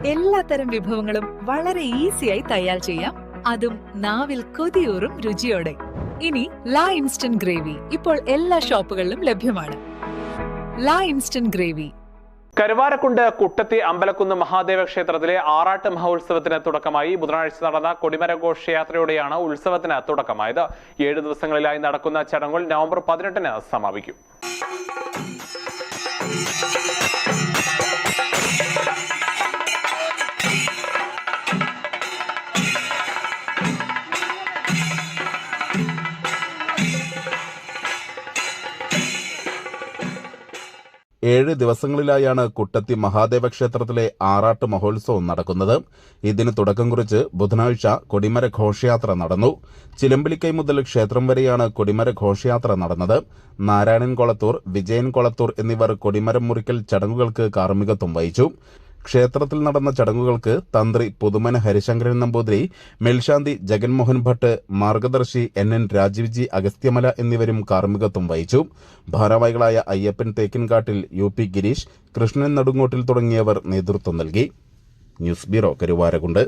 എല്ലാത്തരം വിഭവങ്ങളും വളരെ ഈസിയായി തയ്യാർ ചെയ്യാം, അതും നാവിൽ കൊതിയൂറും രുചിയോടെ. ഇനി ലാ ഇൻസ്റ്റന്റ് ഗ്രേവി ഇപ്പോൾ എല്ലാ ഷോപ്പുകളിലും ലഭ്യമാണ്. ലാ ഇൻസ്റ്റന്റ് ഗ്രേവി. കരുവാരക്കുണ്ട് കുട്ടത്തി അമ്പലക്കുന്ന് മഹാദേവ ക്ഷേത്രത്തിലെ ആറാട്ട് മഹോത്സവത്തിന് തുടക്കമായി. ബുധനാഴ്ച നടന്ന കൊടിമര ഘോഷയാത്രയോടെയാണ് ഉത്സവത്തിന് തുടക്കമായത്. 7 ദിവസങ്ങളിലായി നടക്കുന്ന ചടങ്ങുകൾ നവംബർ 18-ന് സമാപിക്കും. 7 ദിവസങ്ങളിലായാണ് കുട്ടത്തി മഹാദേവ ക്ഷേത്രത്തിലെ ആറാട്ട് മഹോത്സവം നടക്കുന്നത്. ഇതിന് തുടക്കം കുറിച്ച് ബുധനാഴ്ച കൊടിമര ഘോഷയാത്ര നടന്നു. ചിലമ്പിലിക്കൈ മുതൽ ക്ഷേത്രം വരെയാണ് കൊടിമര ഘോഷയാത്ര നടന്നത്. നാരായണൻ കൊളത്തൂർ, വിജയൻ കൊളത്തൂർ എന്നിവർ കൊടിമരം മുറിക്കൽ ചടങ്ങുകൾക്ക് കാർമ്മികത്വം വഹിച്ചു. ക്ഷേത്രത്തിൽ നടന്ന ചടങ്ങുകൾക്ക് തന്ത്രി പുതുമന ഹരിശങ്കരൻ നമ്പൂതിരി, മേൽശാന്തി ജഗൻമോഹൻ ഭട്ട്, മാർഗദർശി NN രാജീവ്ജി അഗസ്ത്യമല എന്നിവരും കാർമ്മികത്വം വഹിച്ചു. ഭാരവാഹികളായ അയ്യപ്പൻ തേക്കിൻകാട്ടിൽ, UP ഗിരീഷ്, കൃഷ്ണൻ നടുങ്ങോട്ടിൽ തുടങ്ങിയവർ നേതൃത്വം നൽകി. News bureau, Karuvarakundu.